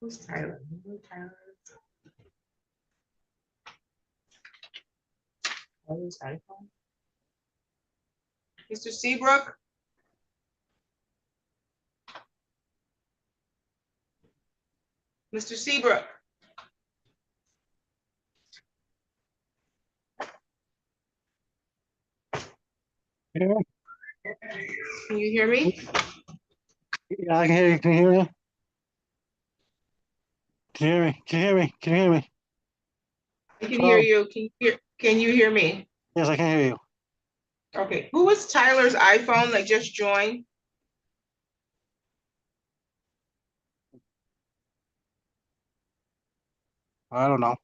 Who's Tyler? Who's Tyler? Tyler's iPhone. Mr. Seabrook? Mr. Seabrook? Yeah, Can you hear me? I can hear you. Can you hear me? Can you hear me? Can you hear me? Can you hear me? I can Hello? hear you. Can you hear me? Yes, I can hear you. Okay. Who was Tyler's iPhone that just joined? I don't know.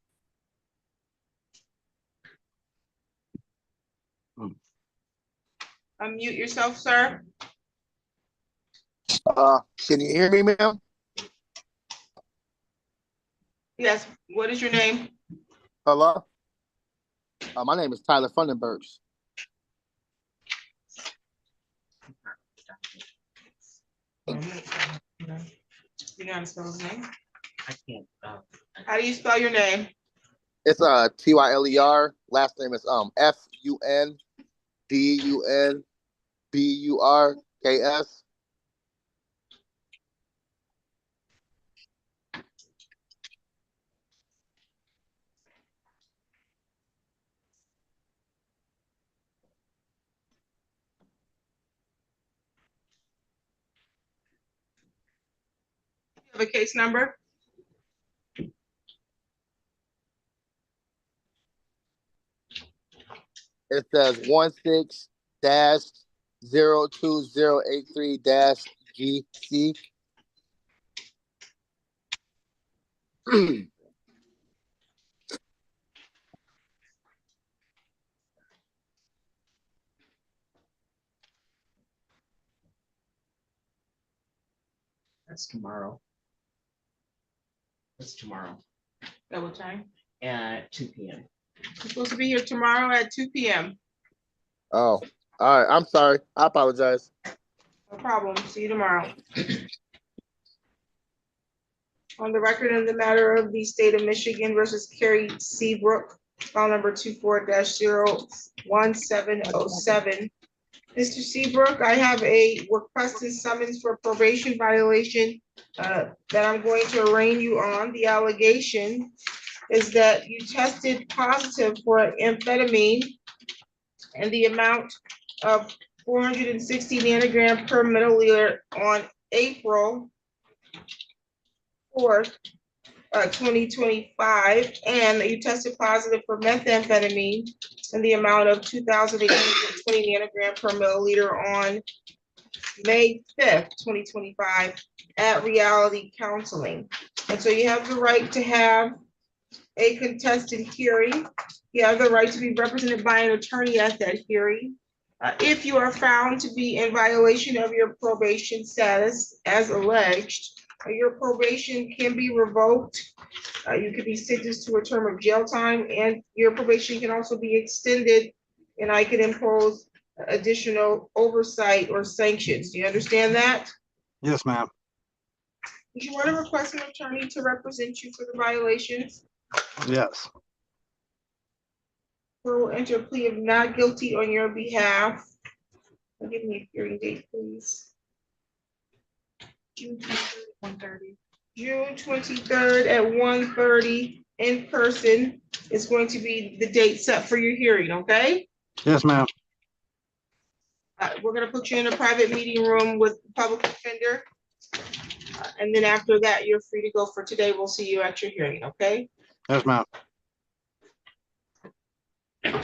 Unmute yourself, sir. Can you hear me, ma'am? Yes. What is your name? Hello? My name is Tyler Fundenbergs. You know how to spell his name? I can't. How do you spell your name? It's Tyler. Last name is Fundunburks. You have a case number? It says 16-02083-GC. That's tomorrow. That's tomorrow At what time? at 2 p.m. You're supposed to be here tomorrow at 2 p.m. Oh, all right. I'm sorry. I apologize. No problem. See you tomorrow. On the record in the matter of the state of Michigan versus Carrie Seabrook, file number 24-01707. Mr. Seabrook, I have a requested summons for probation violation that I'm going to arraign you on. The allegation is that you tested positive for amphetamine and the amount of 460 nanogram per milliliter on April 4th, 2025, and that you tested positive for methamphetamine in the amount of 2,820 nanogram per milliliter on May 5th, 2025, at Reality Counseling. And so you have the right to have a contested hearing. You have the right to be represented by an attorney at that hearing. If you are found to be in violation of your probation status as alleged, your probation can be revoked. You could be sentenced to a term of jail time, and your probation can also be extended, and I could impose additional oversight or sanctions. Do you understand that? Yes, ma'am. Would you want to request an attorney to represent you for the violations? Yes. Or will enter a plea of not guilty on your behalf. Give me a hearing date, please. June 23rd, 1:30. June 23rd at 1:30 in person is going to be the date set for your hearing, okay? Yes, ma'am. We're gonna put you in a private meeting room with the public defender. And then after that, you're free to go for today. We'll see you at your hearing, okay? Yes, ma'am. On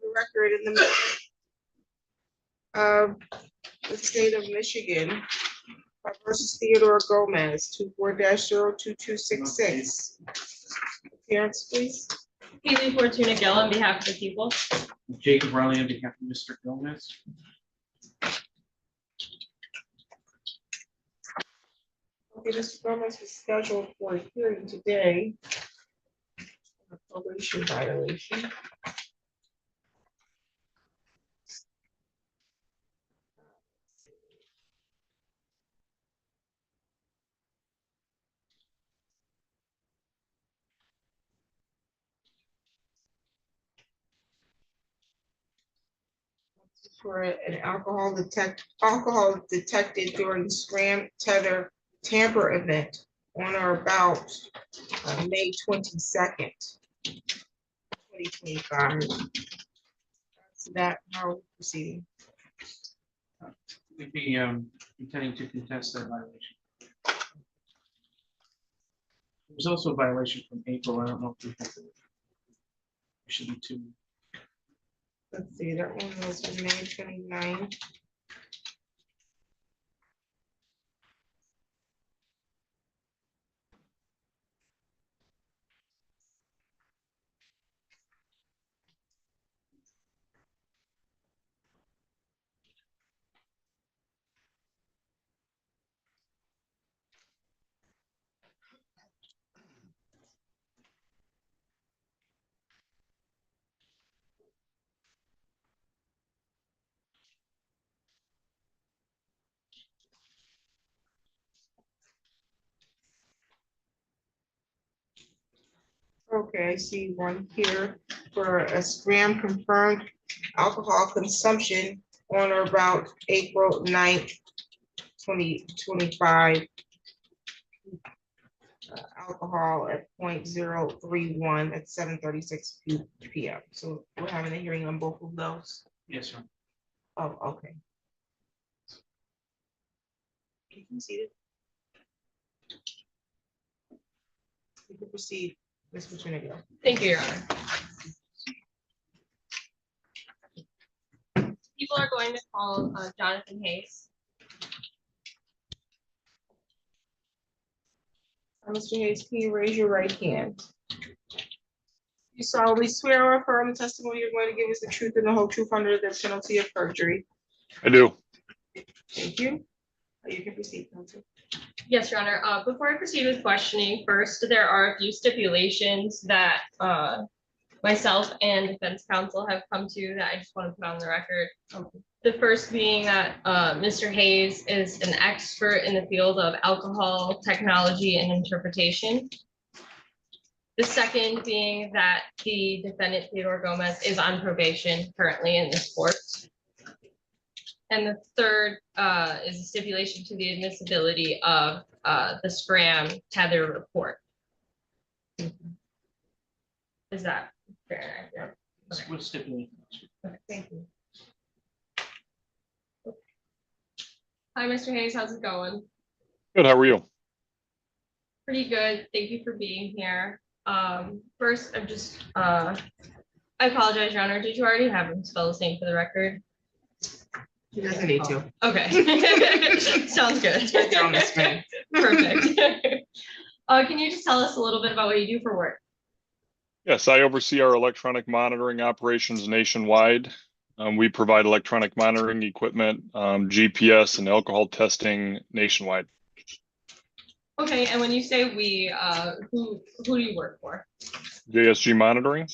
the record in the of the state of Michigan versus Theodore Gomez, 24-02266. Appearance, please. Haley Fortuna Gill on behalf of the people. Jacob Riley on behalf of Mr. Gomez. Okay, Mr. Gomez is scheduled for a hearing today. A probation violation. For an alcohol detected during Scram Tether Tamper event on or about May 22nd, 2025. So that, how we're proceeding. We'd be intending to contest that violation. There's also a violation from April. I don't know if we have to. There should be two. Let's see, that one was on May 29th. Okay, I see one here for a Scram confirmed alcohol consumption on or about April 9th, 2025. Alcohol at 0.031 at 7:36 p.m. So we're having a hearing on both of those. Yes, sir. Oh, okay. You can see it. You can proceed, Ms. Patricia. Thank you, Your Honor. People are going to call Jonathan Hayes. Mr. Hayes, can you raise your right hand? You solemnly swear or affirm the testimony you're going to give us the truth and the whole truth under the penalty of perjury. I do. Thank you. You can proceed, counsel. Yes, Your Honor. Before I proceed with questioning, first, there are a few stipulations that myself and defense counsel have come to that I just want to put on the record. The first being that Mr. Hayes is an expert in the field of alcohol technology and interpretation. The second being that the defendant, Theodore Gomez, is on probation currently in this court. And the third is a stipulation to the admissibility of the Scram Tether report. Is that fair? Yeah. Okay. With stipulation. Okay, thank you. Hi, Mr. Hayes. How's it going? Good. How are you? Pretty good. Thank you for being here. First, I'm just, I apologize, Your Honor. Did you already have him spell his name for the record? He doesn't need to. Okay. Sounds good. It's right there on the screen. Perfect. Can you just tell us a little bit about what you do for work? Yes, I oversee our electronic monitoring operations nationwide. We provide electronic monitoring equipment, GPS and alcohol testing nationwide. Okay, and when you say we, who do you work for? JSG Monitoring.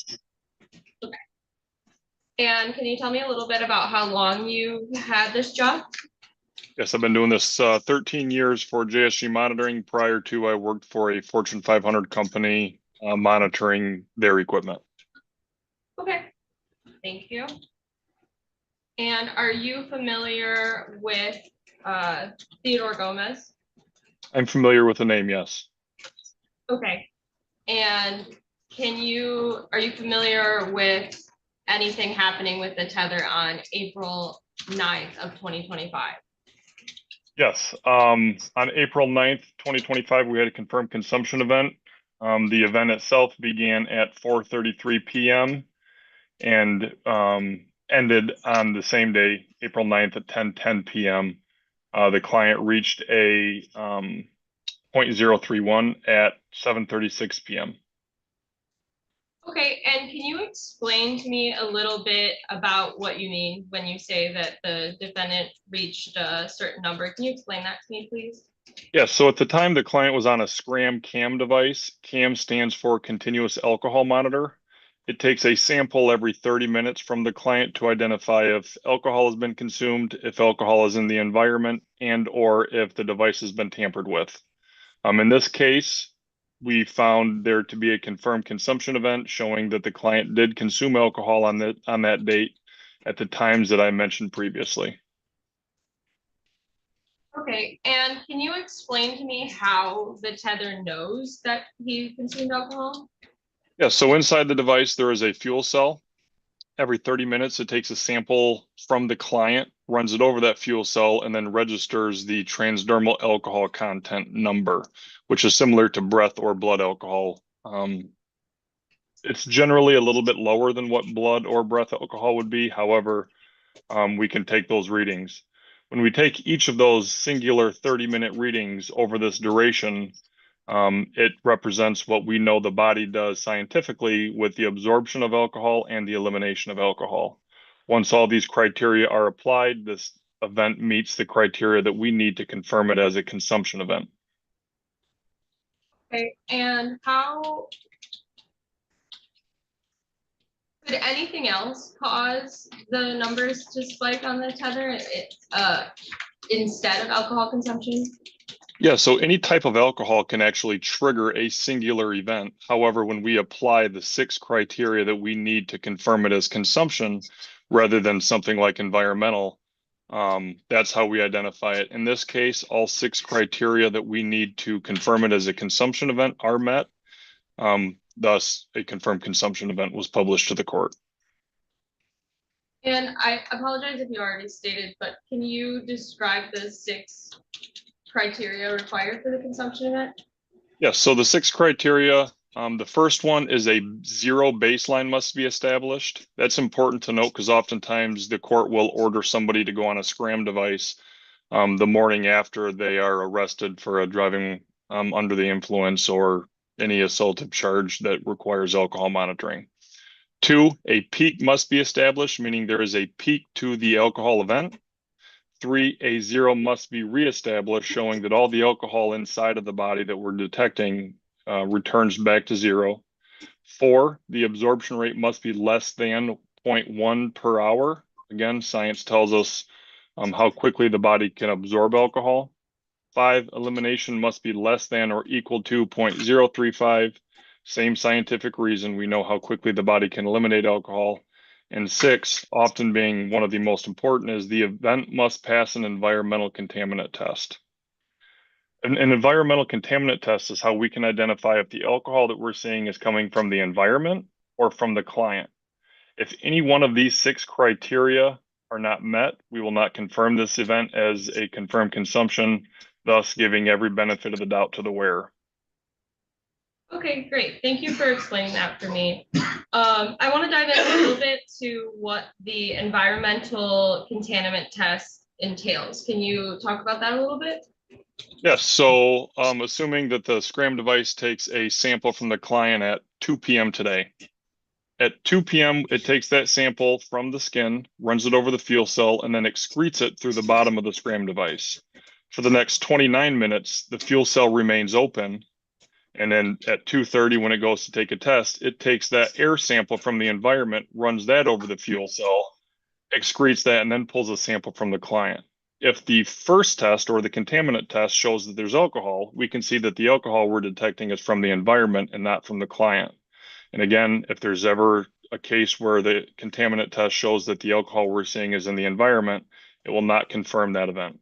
And can you tell me a little bit about how long you had this job? Yes, I've been doing this 13 years for JSG Monitoring. Prior to, I worked for a Fortune 500 company monitoring their equipment. Okay, thank you. And are you familiar with Theodore Gomez? I'm familiar with the name, yes. Okay, and are you familiar with anything happening with the tether on April 9th of 2025? Yes, on April 9th, 2025, we had a confirmed consumption event. The event itself began at 4:33 p.m. and ended on the same day, April 9th at 10:10 p.m. The client reached a 0.031 at 7:36 p.m. Okay, and can you explain to me a little bit about what you mean when you say that the defendant reached a certain number? Can you explain that to me, please? Yes, so at the time the client was on a Scram CAM device. CAM stands for continuous alcohol monitor. It takes a sample every 30 minutes from the client to identify if alcohol has been consumed, if alcohol is in the environment, and or if the device has been tampered with. In this case, we found there to be a confirmed consumption event showing that the client did consume alcohol on that date, at the times that I mentioned previously. Okay, and can you explain to me how the tether knows that he consumed alcohol? Yeah, so inside the device, there is a fuel cell. Every 30 minutes, it takes a sample from the client, runs it over that fuel cell, and then registers the transdermal alcohol content number, which is similar to breath or blood alcohol. It's generally a little bit lower than what blood or breath alcohol would be. However, we can take those readings. When we take each of those singular 30-minute readings over this duration, it represents what we know the body does scientifically with the absorption of alcohol and the elimination of alcohol. Once all these criteria are applied, this event meets the criteria that we need to confirm it as a consumption event. Okay, and how could anything else cause the numbers to spike on the tether instead of alcohol consumption? Yeah, so any type of alcohol can actually trigger a singular event. However, when we apply the 6 criteria that we need to confirm it as consumption rather than something like environmental, that's how we identify it. In this case, all 6 criteria that we need to confirm it as a consumption event are met. Thus, a confirmed consumption event was published to the court. And I apologize if you already stated, but can you describe the 6 criteria required for the consumption event? Yes, so the 6 criteria, the first one is a 0 baseline must be established. That's important to note because oftentimes the court will order somebody to go on a scram device the morning after they are arrested for a driving under the influence or any assaultive charge that requires alcohol monitoring. 2, a peak must be established, meaning there is a peak to the alcohol event. 3, a 0 must be reestablished, showing that all the alcohol inside of the body that we're detecting returns back to 0. 4, the absorption rate must be less than 0.1 per hour. Again, science tells us how quickly the body can absorb alcohol. 5, elimination must be less than or equal to 0.035. Same scientific reason, we know how quickly the body can eliminate alcohol. And 6, often being one of the most important, is the event must pass an environmental contaminant test. An environmental contaminant test is how we can identify if the alcohol that we're seeing is coming from the environment or from the client. If any one of these 6 criteria are not met, we will not confirm this event as a confirmed consumption, thus giving every benefit of the doubt to the wearer. Okay, great. Thank you for explaining that for me. I want to dive in a little bit to what the environmental contaminant test entails. Can you talk about that a little bit? Yes, so assuming that the scram device takes a sample from the client at 2 p.m. today. At 2 p.m., it takes that sample from the skin, runs it over the fuel cell, and then excretes it through the bottom of the scram device. For the next 29 minutes, the fuel cell remains open. And then at 2:30, when it goes to take a test, it takes that air sample from the environment, runs that over the fuel cell, excretes that, and then pulls a sample from the client. If the first test or the contaminant test shows that there's alcohol, we can see that the alcohol we're detecting is from the environment and not from the client. And again, if there's ever a case where the contaminant test shows that the alcohol we're seeing is in the environment, it will not confirm that event.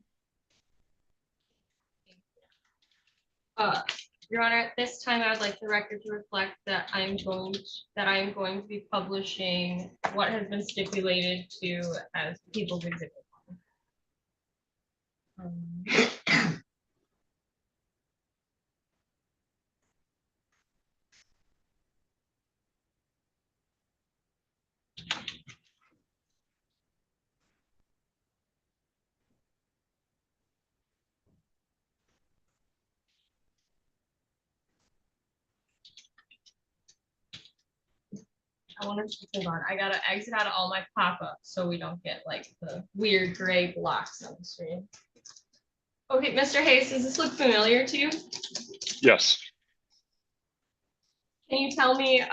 Your Honor, at this time, I would like the record to reflect that I am going to be publishing what has been stipulated to as People's Exhibit 1. I want to hold on. I gotta exit out of all my pop-ups so we don't get like the weird gray blocks on the screen. Okay, Mr. Hayes, does this look familiar to you? Yes. Can you tell me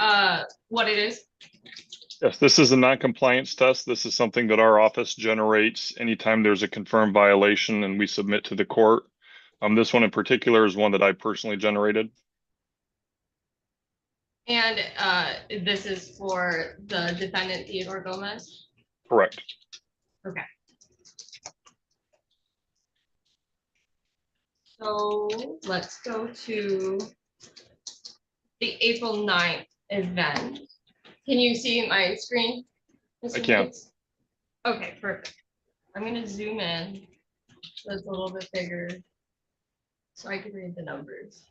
what it is? Yes, this is a non-compliance test. This is something that our office generates anytime there's a confirmed violation and we submit to the court. This one in particular is one that I personally generated. And this is for the defendant, Theodore Gomez? Correct. Okay. So let's go to the April 9th event. Can you see my screen? Mr. I can. Bates? Okay, perfect. I'm gonna zoom in so it's a little bit bigger so I can read the numbers.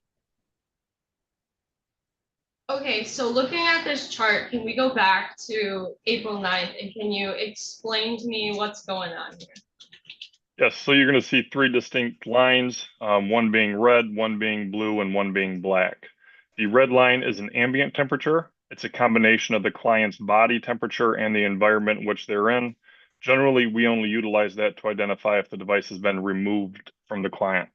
Okay, so looking at this chart, can we go back to April 9th and can you explain to me what's going on here? Yes, so you're going to see three distinct lines, one being red, one being blue, and one being black. The red line is an ambient temperature. It's a combination of the client's body temperature and the environment in which they're in. Generally, we only utilize that to identify if the device has been removed from the client.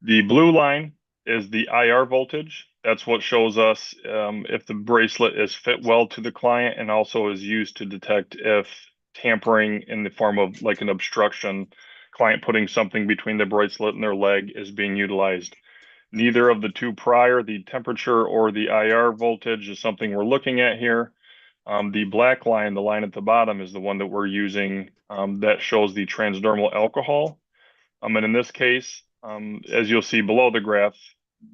The blue line is the IR voltage. That's what shows us if the bracelet is fit well to the client and also is used to detect if tampering in the form of like an obstruction, client putting something between the bracelet and their leg, is being utilized. Neither of the two prior, the temperature or the IR voltage, is something we're looking at here. The black line, the line at the bottom, is the one that we're using that shows the transdermal alcohol. And in this case, as you'll see below the graph,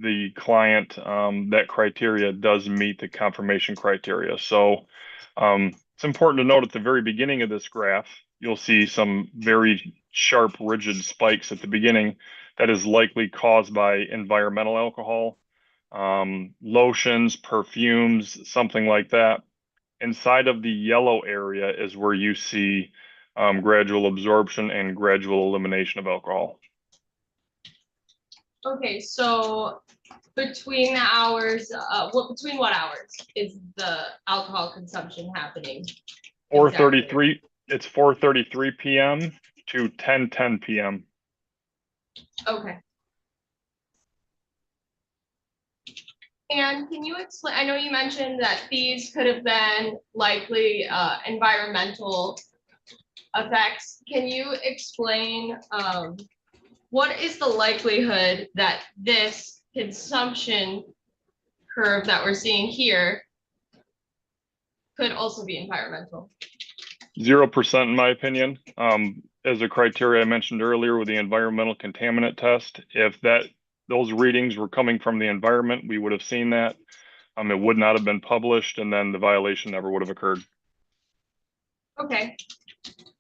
the client, that criteria does meet the confirmation criteria. So it's important to note at the very beginning of this graph, you'll see some very sharp, rigid spikes at the beginning. That is likely caused by environmental alcohol, lotions, perfumes, something like that. Inside of the yellow area is where you see gradual absorption and gradual elimination of alcohol. Okay, so between the hours, between what hours is the alcohol consumption happening? 4:33. It's 4:33 p.m. to 10:10 p.m. Okay. And can you explain, I know you mentioned that these could have been likely environmental effects. Can you explain what is the likelihood that this consumption curve that we're seeing here could also be environmental? 0% in my opinion. As a criteria I mentioned earlier with the environmental contaminant test, if those readings were coming from the environment, we would have seen that. It would not have been published, and then the violation never would have occurred. Okay.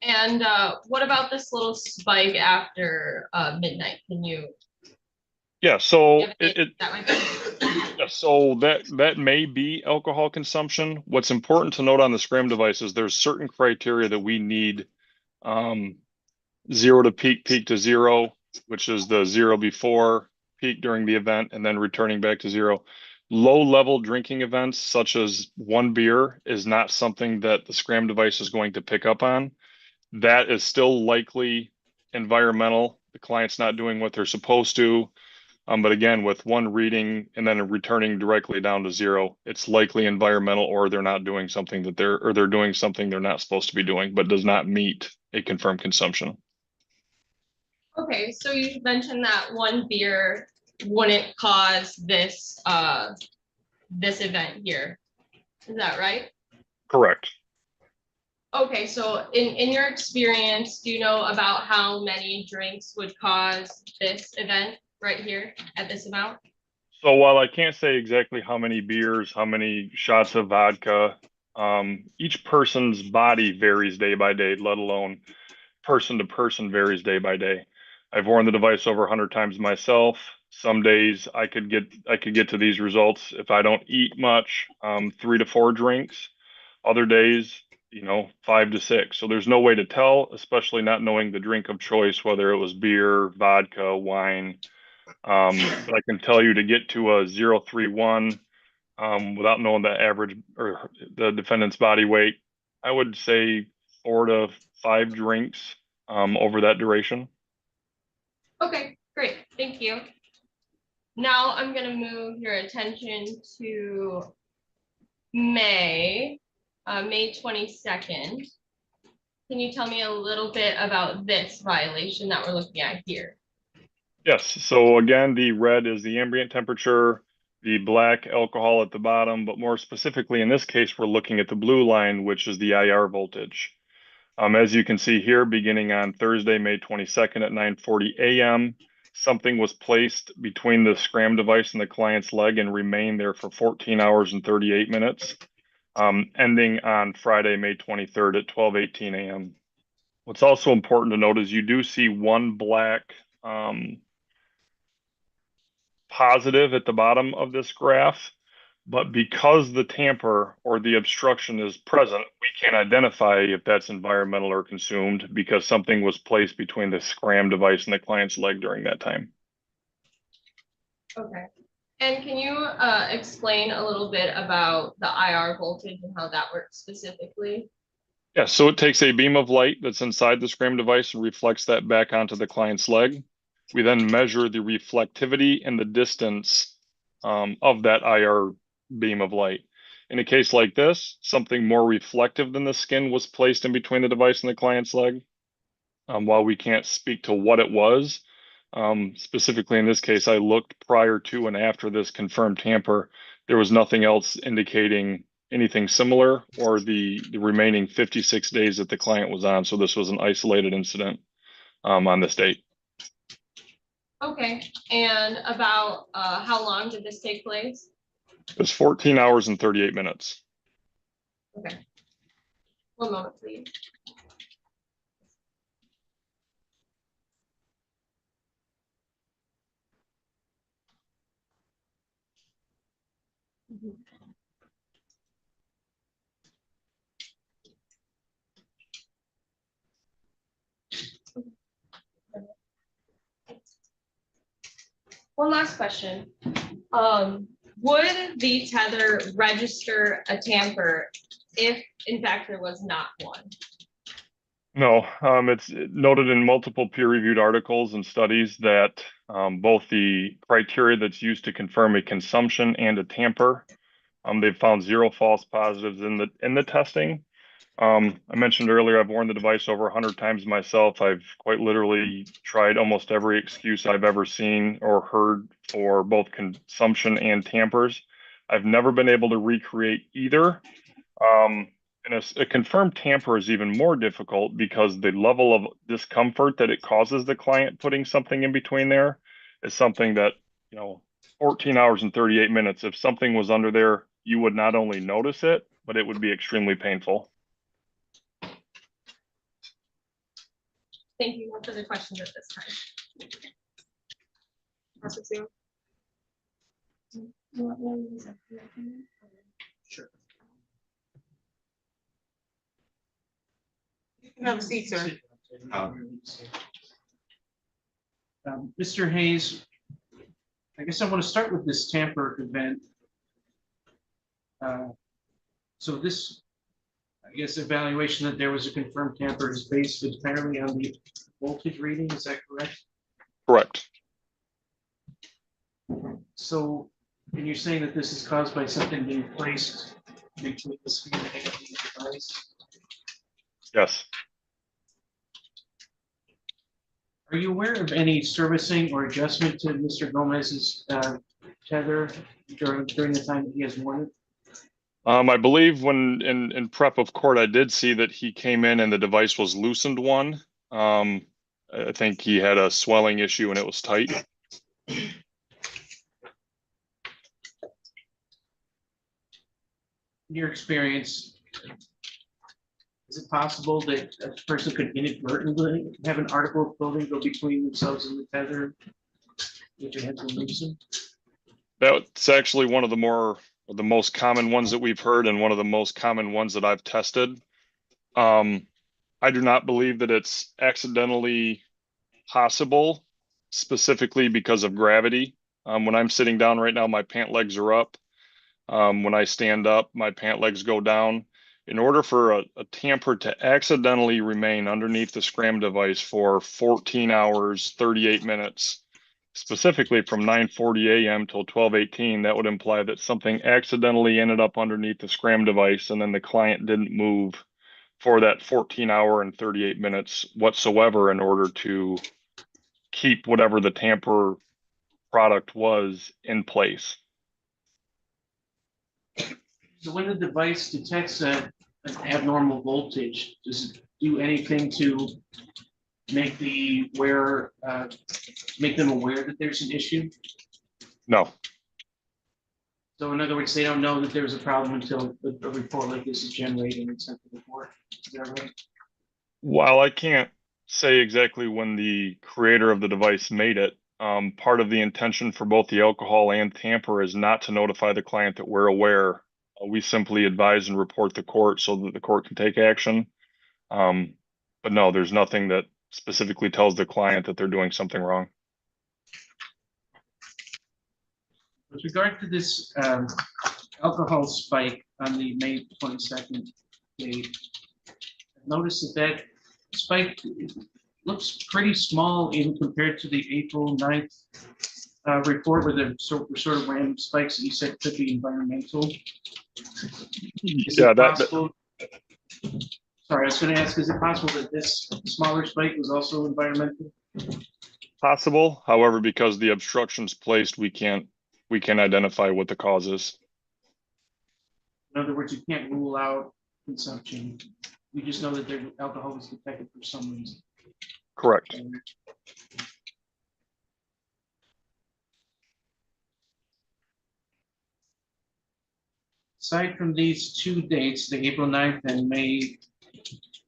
And what about this little spike after midnight? Can you? Yeah, so That might be. so that may be alcohol consumption. What's important to note on the scram device is there's certain criteria that we need. Zero to peak, peak to zero, which is the zero before, peak during the event, and then returning back to zero. Low level drinking events such as one beer is not something that the scram device is going to pick up on. That is still likely environmental. The client's not doing what they're supposed to. But again, with one reading and then returning directly down to zero, it's likely environmental, or they're not doing something they're doing something they're not supposed to be doing, but does not meet a confirmed consumption. Okay, so you mentioned that one beer wouldn't cause this this event here. Is that right? Correct. Okay, so in your experience, do you know about how many drinks would cause this event right here at this amount? So while I can't say exactly how many beers, how many shots of vodka, each person's body varies day by day, let alone person to person varies day by day. I've worn the device over 100 times myself. Some days I could get to these results if I don't eat much, 3 to 4 drinks. Other days, 5 to 6. So there's no way to tell, especially not knowing the drink of choice, whether it was beer, vodka, wine. But I can tell you to get to a 0.31 without knowing the average or the defendant's body weight, I would say 4 to 5 drinks over that duration. Okay, great, thank you. Now I'm gonna move your attention to May 22nd. Can you tell me a little bit about this violation that we're looking at here? Yes, so again, the red is the ambient temperature, the black alcohol at the bottom, but more specifically in this case, we're looking at the blue line, which is the IR voltage. As you can see here, beginning on Thursday, May 22nd at 9:40 a.m., something was placed between the scram device and the client's leg and remained there for 14 hours and 38 minutes, ending on Friday, May 23rd at 12:18 a.m. What's also important to note is you do see one black positive at the bottom of this graph, but because the tamper or the obstruction is present, we can't identify if that's environmental or consumed because something was placed between the scram device and the client's leg during that time. Okay. And can you explain a little bit about the IR voltage and how that works specifically? Yeah, so it takes a beam of light that's inside the scram device and reflects that back onto the client's leg. We then measure the reflectivity and the distance of that IR beam of light. In a case like this, something more reflective than the skin was placed in between the device and the client's leg. While we can't speak to what it was, specifically in this case, I looked prior to and after this confirmed tamper. There was nothing else indicating anything similar or the remaining 56 days that the client was on. So this was an isolated incident on this date. Okay, and about how long did this take place? It was 14 hours and 38 minutes. Okay. One moment, please. One last question. Would the tether register a tamper if in fact there was not one? No, it's noted in multiple peer-reviewed articles and studies that both the criteria that's used to confirm a consumption and a tamper, they've found 0 false positives in the testing. I mentioned earlier, I've worn the device over 100 times myself. I've quite literally tried almost every excuse I've ever seen or heard for both consumption and tampers. I've never been able to recreate either. And a confirmed tamper is even more difficult because the level of discomfort that it causes the client putting something in between there is something that, 14 hours and 38 minutes, if something was under there, you would not only notice it, but it would be extremely painful. Thank you. No further questions at this time. Councilor Seal? Sure. You can have a seat, sir. Mr. Hayes, I guess I want to start with this tamper event. So this, I guess, evaluation that there was a confirmed tamper is based entirely on the voltage reading, is that correct? Correct. So, and you're saying that this is caused by something being placed between the screen and the device? Yes. Are you aware of any servicing or adjustment to Mr. Gomez's tether during the time that he has worn it? I believe when in prep of court, I did see that he came in and the device was loosened one. I think he had a swelling issue and it was tight. In your experience, is it possible that a person could inadvertently have an article of clothing go between themselves and the tether if it had been loosened? That's actually one of the most common ones that we've heard and one of the most common ones that I've tested. I do not believe that it's accidentally possible, specifically because of gravity. When I'm sitting down right now, my pant legs are up. When I stand up, my pant legs go down. In order for a tamper to accidentally remain underneath the scram device for 14 hours, 38 minutes, specifically from 9:40 a.m. till 12:18, that would imply that something accidentally ended up underneath the scram device and then the client didn't move for that 14 hour and 38 minutes whatsoever in order to keep whatever the tamper product was in place. So when the device detects an abnormal voltage, does do anything to make the wearer, make them aware that there's an issue? No, So in other words, they don't know that there's a problem until a report like this is generated and sent to the court. Is that right? while I can't say exactly when the creator of the device made it, part of the intention for both the alcohol and tamper is not to notify the client that we're aware. We simply advise and report the court so that the court can take action. But no, there's nothing that specifically tells the client that they're doing something wrong. With regard to this alcohol spike on the May 22nd date, I've noticed that spike looks pretty small even compared to the April 9th report where the sort of random spikes that you said could be environmental. Is Yeah, it possible? Sorry, I was going to ask, is it possible that this smaller spike was also environmental? possible. However, because the obstruction's placed, we can't identify what the cause is. In other words, you can't rule out consumption. We just know that the alcohol was detected for some reason. Correct. Aside from these two dates, the April 9th and May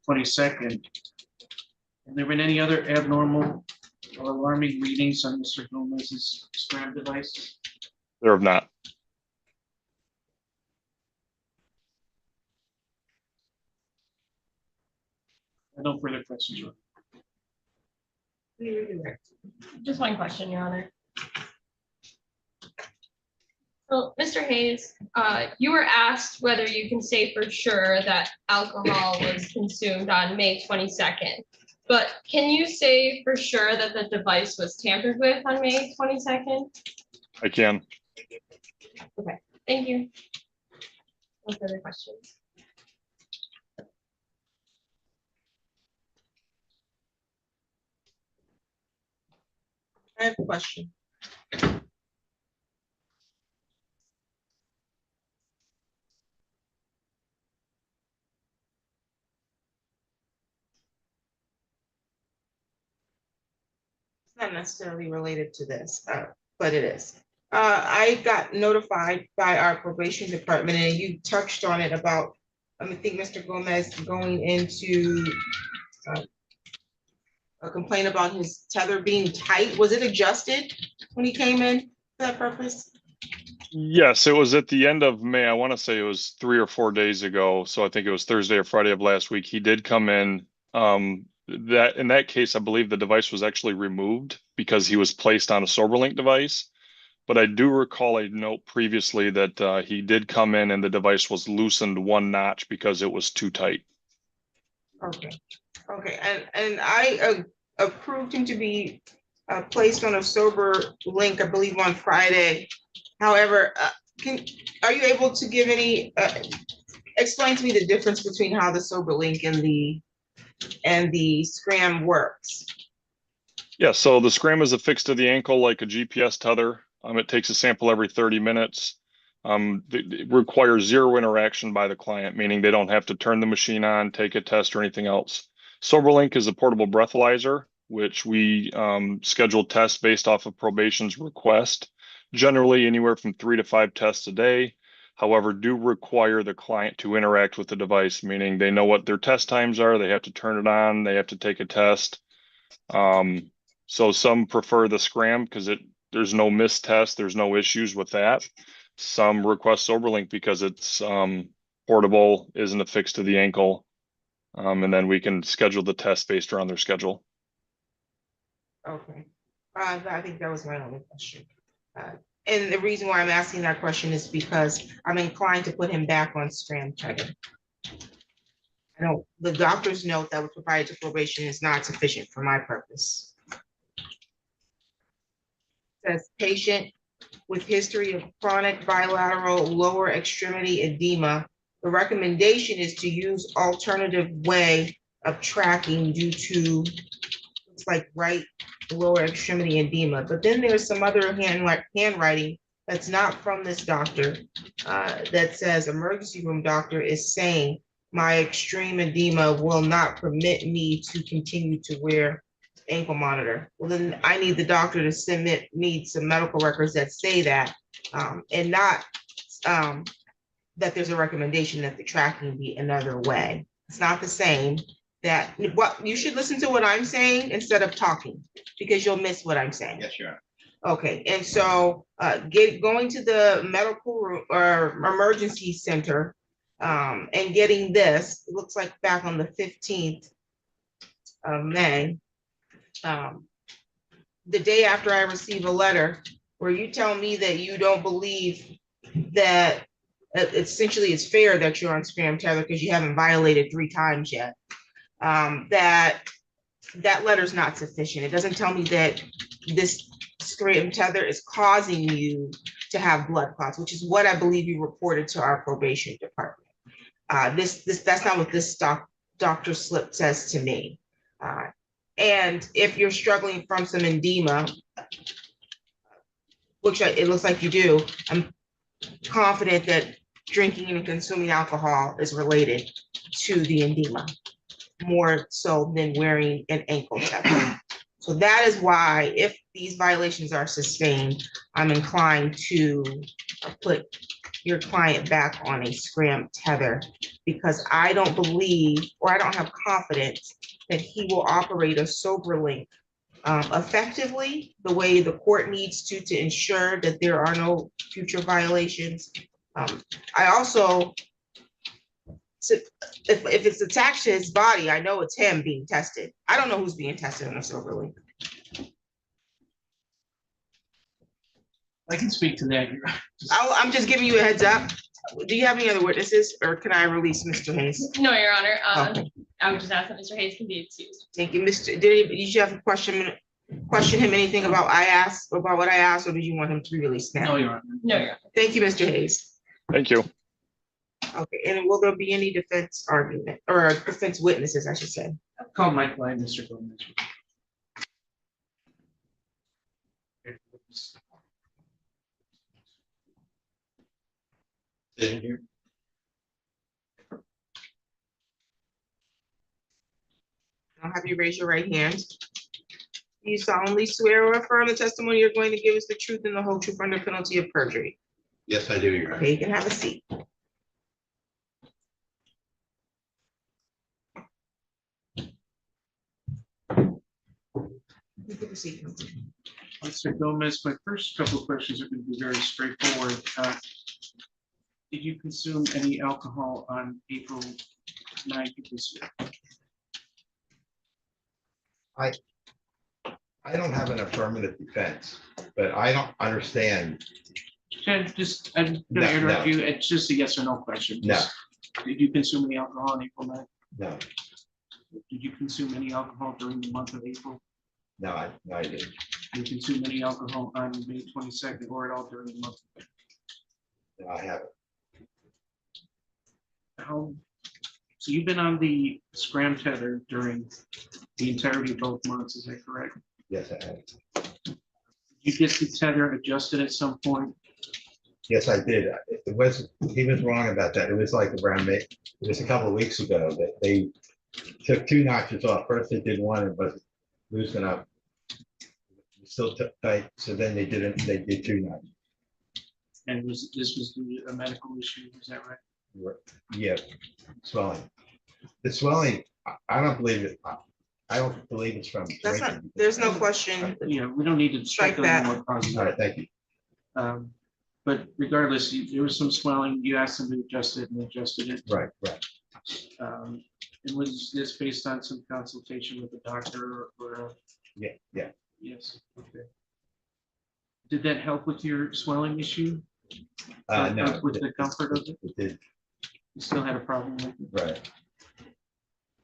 22nd, have there been any other abnormal or alarming readings on Mr. Gomez's scram device? There have not. No further questions. Just one question, Your Honor. So, Mr. Hayes, you were asked whether you can say for sure that alcohol was consumed on May 22nd. But can you say for sure that the device was tampered with on May 22nd? I can. Okay, thank you. No further questions. I have a question. It's not necessarily related to this, but it is. I got notified by our probation department, and you touched on it about, I think Mr. Gomez going into a complaint about his tether being tight. Was it adjusted when he came in for that purpose? Yes, it was at the end of May. I want to say it was 3 or 4 days ago. So I think it was Thursday or Friday of last week. He did come in. That in that case, I believe the device was actually removed because he was placed on a SoberLink device. But I do recall a note previously that he did come in and the device was loosened 1 notch because it was too tight. Okay, okay, and I approved him to be placed on a SoberLink, I believe, on Friday. However, are you able to give any, explain to me the difference between how the SoberLink and the scram works? Yeah, so the scram is affixed to the ankle like a GPS tether. It takes a sample every 30 minutes. It requires 0 interaction by the client, meaning they don't have to turn the machine on, take a test, or anything else. SoberLink is a portable breathalyzer, which we schedule tests based off of probation's request, generally anywhere from 3 to 5 tests a day. However, do require the client to interact with the device, meaning they know what their test times are, they have to turn it on, they have to take a test. So some prefer the scram because there's no missed test, there's no issues with that. Some request SoberLink because it's portable, isn't affixed to the ankle, and then we can schedule the test based around their schedule. Okay, I think that was my only question. And the reason why I'm asking that question is because I'm inclined to put him back on scram tether. The doctor's note that was provided to probation is not sufficient for my purpose. Says patient with history of chronic bilateral lower extremity edema. The recommendation is to use alternative way of tracking due to, looks like right lower extremity edema. But then there's some other handwriting that's not from this doctor that says emergency room doctor is saying my extreme edema will not permit me to continue to wear ankle monitor. Well, then I need the doctor to submit me some medical records that say that, and not that there's a recommendation that the tracking be another way. It's not the same. That what you should listen to what I'm saying instead of talking, because you'll miss what I'm saying. Yes, Your Honor. Okay, and so going to the medical room or emergency center and getting this, it looks like back on the 15th of May, the day after I receive a letter where you tell me that you don't believe that essentially it's fair that you're on scram tether because you haven't violated 3 times yet. That letter's not sufficient. It doesn't tell me that this scram tether is causing you to have blood clots, which is what I believe you reported to our probation department. That's not what this doctor slip says to me. And if you're struggling from some edema, which it looks like you do, I'm confident that drinking and consuming alcohol is related to the edema, more so than wearing an ankle tether. So that is why, if these violations are sustained, I'm inclined to put your client back on a scram tether, because I don't believe, or I don't have confidence that he will operate a sober link effectively the way the court needs to ensure that there are no future violations. I also, if it's attached to his body, I know it's him being tested. I don't know who's being tested on a sober link. I can speak to that. I'm just giving you a heads up. Do you have any other witnesses, or can I release Mr. Hayes? No, Your Honor. Okay. I would just ask that Mr. Hayes can be excused. Thank you, Mr. Did you have a question him anything about what I asked, or did you want him to be released now? No, Your Honor. No, Your Honor. Thank you, Mr. Hayes. Thank you. Okay, and will there be any defense argument, or defense witnesses, I should say? Call my client, Mr. Gomez. Sitting here. I'll have you raise your right hand. You solemnly swear or affirm the testimony you're going to give is the truth and the whole truth under penalty of perjury. Yes, I do, Your Honor. Okay, you can have a seat. Take a seat. Mr. Gomez, my first couple of questions are going to be very straightforward. Did you consume any alcohol on April 9th of this year? I don't have an affirmative defense, but I don't understand. I'm gonna No, interrupt no. you. It's just a yes or no question. No. Did you consume any alcohol on April 9th? No, Did you consume any alcohol during the month of April? no, I didn't. Did you consume any alcohol on May 22nd or at all during the month? No, I haven't. So you've been on the scram tether during the entirety of both months, is that correct? Yes, I have. Did you get the tether adjusted at some point? Yes, I did. He was wrong about that. It was like around May, it was a couple of weeks ago that they took 2 notches off. First they did 1 and was loosened up. Still tight, so then they did 2 notches. And this was due to a medical issue, is that right? Yeah, swelling. The swelling, I don't believe it. I don't believe it's from That's not, drinking. there's no question. Yeah, we don't need to Strike speculate on that. what causes All it. right, thank you. But regardless, there was some swelling, you asked them to adjust it and they adjusted it. Right, right. And was this based on some consultation with the doctor or? Yeah, yeah. Yes, okay. Did that help with your swelling issue? No. With the comfort of it? It did, You still had a problem with it? right.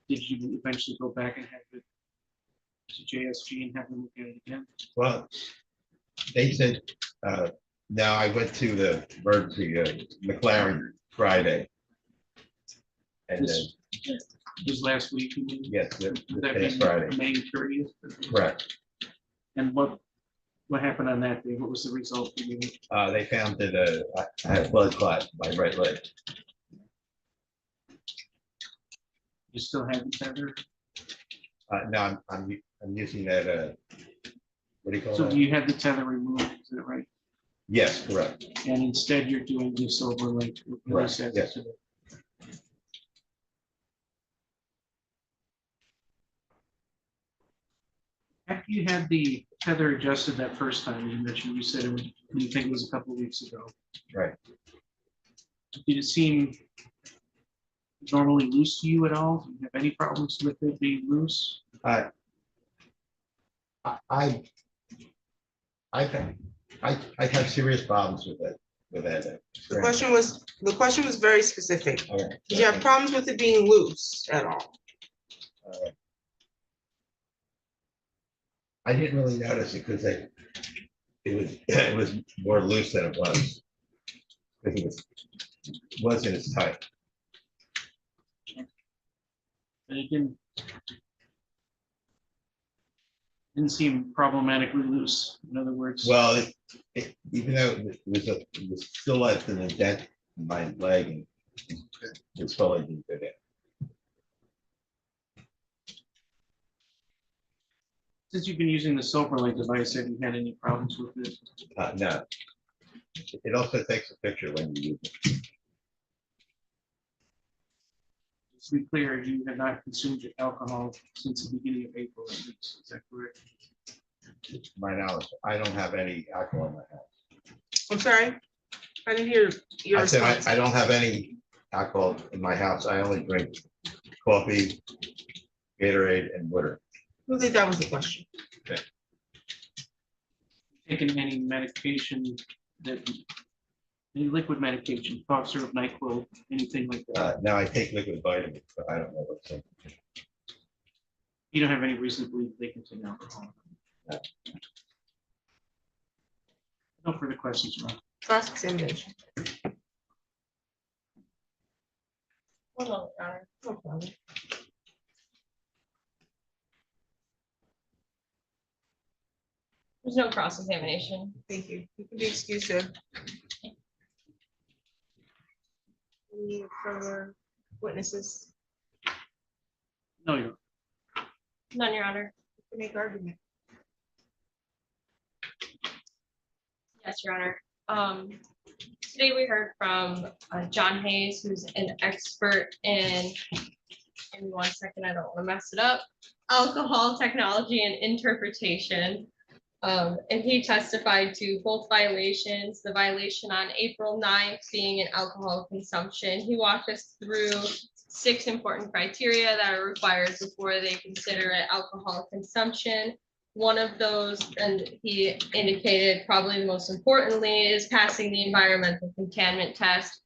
Did you eventually go back and have it to JSG and have them look at it again? Well, they said, no, I went to the emergency, McLaren Friday. And then, This last week? you mean? yes, the Would that past be Friday, May 30th? correct. And what happened on that day? What was the result? You mean? They found that I had a blood clot in my right leg. You still have the tether? No, I'm using that, what do you call So that? you had the tether removed, is that right? Yes, correct. And instead you're doing this overlay. Correct, yes. After you had the tether adjusted that first time, you mentioned, you said, you think it was a couple of weeks ago. Right. Did it seem normally loose to you at all? Do you have any problems with it being loose? I have serious problems with that, The question was very specific. Okay. Did you have problems with it being loose at all? I didn't really notice it because it was more loose than it was. Because it wasn't as tight. And it didn't seem problematically loose. In other words. Well, even though it was still less than a dent in my leg, and it still didn't fit in. Since you've been using the Silverlink device, have you had any problems with it? No. It also takes a picture when you use it. To be clear, you have not consumed alcohol since the beginning of April, at least. Is that correct? To my knowledge, I don't have any alcohol in my house. I'm sorry, I didn't hear your I said response. I don't have any alcohol in my house. I only drink coffee, Gatorade, and water. I think that was the question. Taken any medication any liquid medication, cough syrup, NyQuil, anything like that? Now I take liquid vitamins, but I don't know what's in. You don't have any reason to believe they contain alcohol? No. No further questions, Ron. Cross-examination. Hold on, Your Honor. No problem. There's no cross-examination. Thank you. You can be excused, sir. Any further witnesses? No, you're. None, Your Honor. You can make argument. Yes, Your Honor. Today we heard from John Hayes, who's an expert in, give me 1 second, I don't want to mess it up, alcohol technology and interpretation. And he testified to both violations, the violation on April 9th being an alcohol consumption. He walked us through 6 important criteria that are required before they consider it alcohol consumption. One of those, and he indicated probably the most importantly, is passing the environmental contaminant test,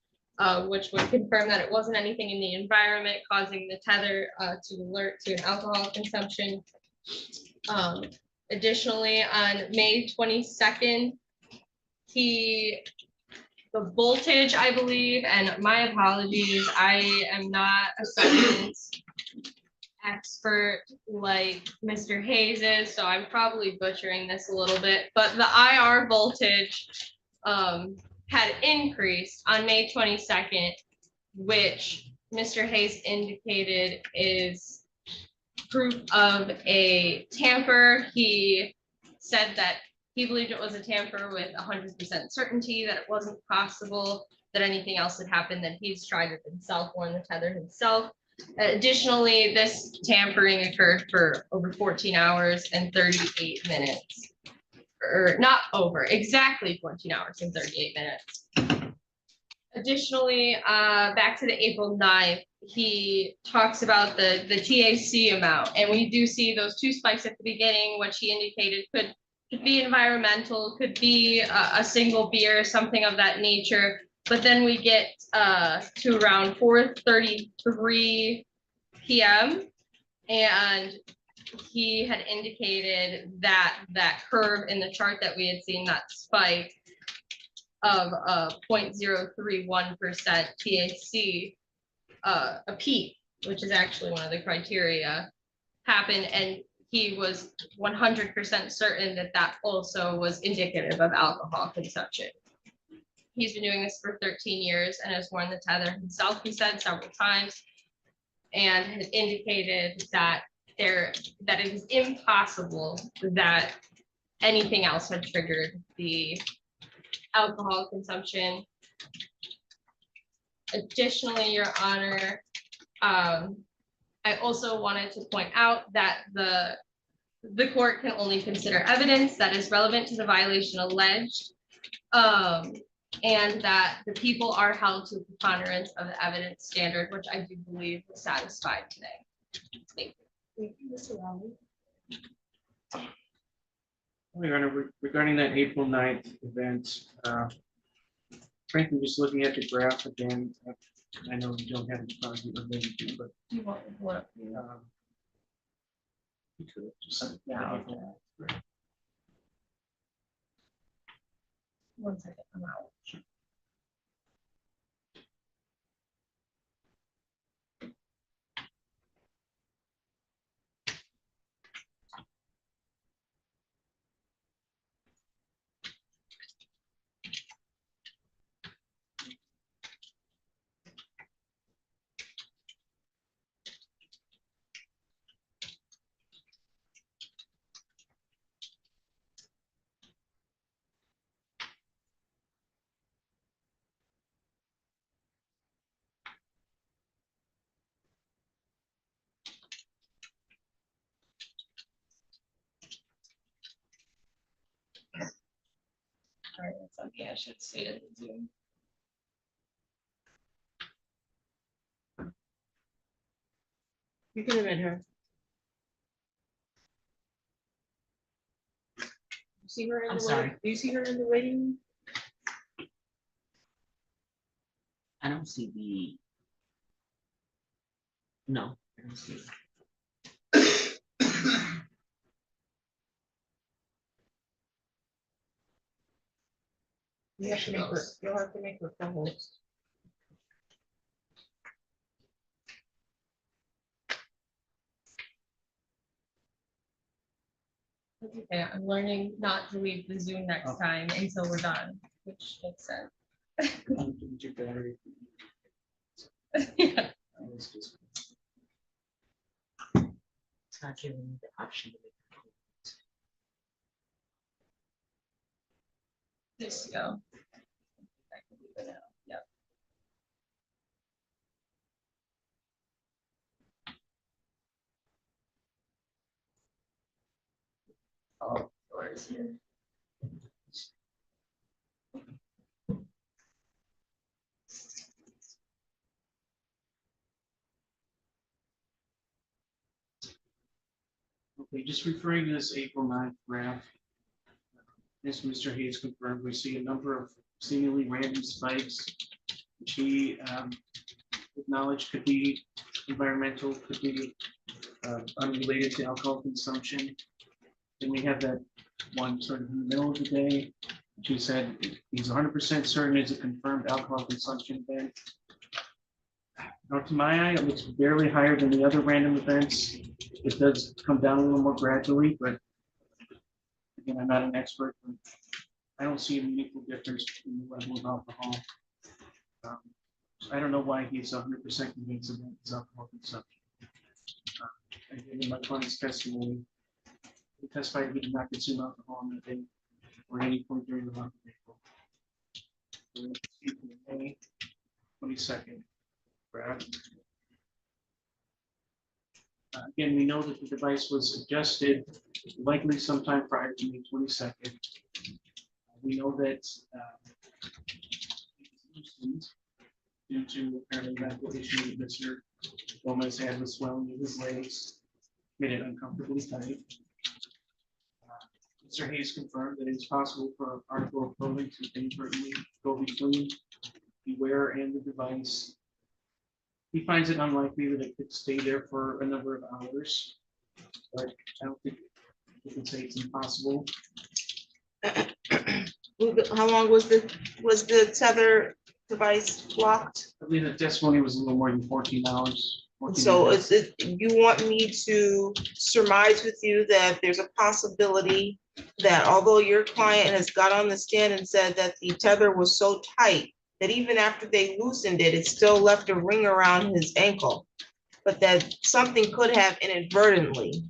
which would confirm that it wasn't anything in the environment causing the tether to alert to an alcohol consumption. Additionally, on May 22nd, the voltage, I believe, and my apologies, I am not a substance expert like Mr. Hayes is, so I'm probably butchering this a little bit, but the IR voltage had increased on May 22nd, which Mr. Hayes indicated is proof of a tamper. He said that he believed it was a tamper with 100% certainty, that it wasn't possible that anything else had happened, that he's tried it himself, worn the tether himself. Additionally, this tampering occurred for over 14 hours and 38 minutes. Or not over, exactly 14 hours and 38 minutes. Additionally, back to the April 9th, he talks about the THC amount, and we do see those 2 spikes at the beginning, which he indicated could be environmental, could be a single beer, something of that nature. But then we get to around 4:33 p.m. and he had indicated that that curve in the chart that we had seen, that spike of 0.031% THC, a peak, which is actually one of the criteria, happened, and he was 100% certain that that also was indicative of alcohol consumption. He's been doing this for 13 years and has worn the tether himself, he said, several times. and has indicated that that it is impossible that anything else had triggered the alcohol consumption. Additionally, Your Honor, I also wanted to point out that the court can only consider evidence that is relevant to the violation alleged, and that the people are held to a preponderance of the evidence standard, which I do believe was satisfied today. Thank you. Thank you, Mr. Rowley. Your Honor, regarding that April 9th event, frankly, just looking at the graph again, I know you don't have it in front of you, or maybe you do, but Do you want what? you could just. Yeah. One second, I'm out. All right, that's okay. I should say it in Zoom. You can admit her. You see her in I'm the sorry. Do you see her in the waiting room? I don't see the. No, I don't see it. You have to make her, you'll have to make her co-host. That's okay. I'm learning not to leave the Zoom next time until we're done, which makes sense. Your battery. Yeah. It's just- It's not giving me the option to make. There you go. I can leave it now. Yep. Oh, doors here. Okay, just referring to this April 9th graph. As Mr. Hayes confirmed, we see a number of seemingly random spikes, which he acknowledged could be environmental, could be unrelated to alcohol consumption. Then we have that one sort of in the middle of the day, which he said he's 100% certain is a confirmed alcohol consumption event. Now, to my eye, it looks barely higher than the other random events. It does come down a little more gradually, but again, I'm not an expert, but I don't see a meaningful difference in the level of alcohol. So I don't know why he's 100% convinced of his alcohol consumption. Again, in my client's testimony, he testified he did not consume alcohol on that day or at any point during the month of April. So let's see the May 22nd graph. Again, we know that the device was adjusted likely sometime prior to May 22nd. We know that due to apparently medical issue that Mr. Gomez had with swelling in his legs, made it uncomfortably tight. Mr. Hayes confirmed that it's possible for an article of clothing to inadvertently go between the wearer and the device. He finds it unlikely that it could stay there for a number of hours, but I don't think we can say it's impossible. How long was the tether device locked? I believe the testimony was a little more than 14 hours. 14 So minutes. you want me to surmise with you that there's a possibility that although your client has got on the stand and said that the tether was so tight that even after they loosened it, it still left a ring around his ankle? but that something could have inadvertently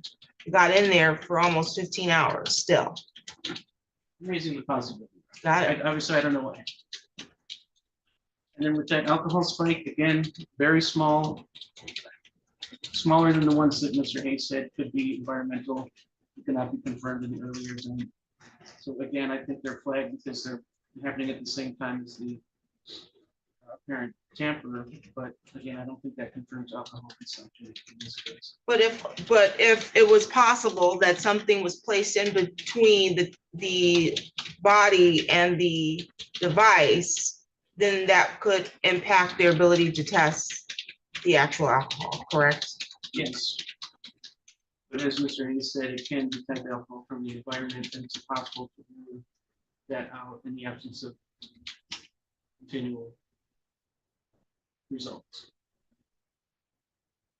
got in there for almost 15 hours still. Raising the possibility. Got it? Obviously, I don't know what. And then with that alcohol spike, again, very small, smaller than the ones that Mr. Hayes said could be environmental, cannot be confirmed in the earlier zone. So again, I think they're flagged because they're happening at the same time as the apparent tamper, but again, I don't think that confirms alcohol consumption in this case. But if it was possible that something was placed in between the body and the device, then that could impact their ability to test the actual alcohol, correct? Yes. But as Mr. Hayes said, it can detect alcohol from the environment, and it's possible to rule that out in the absence of continual results.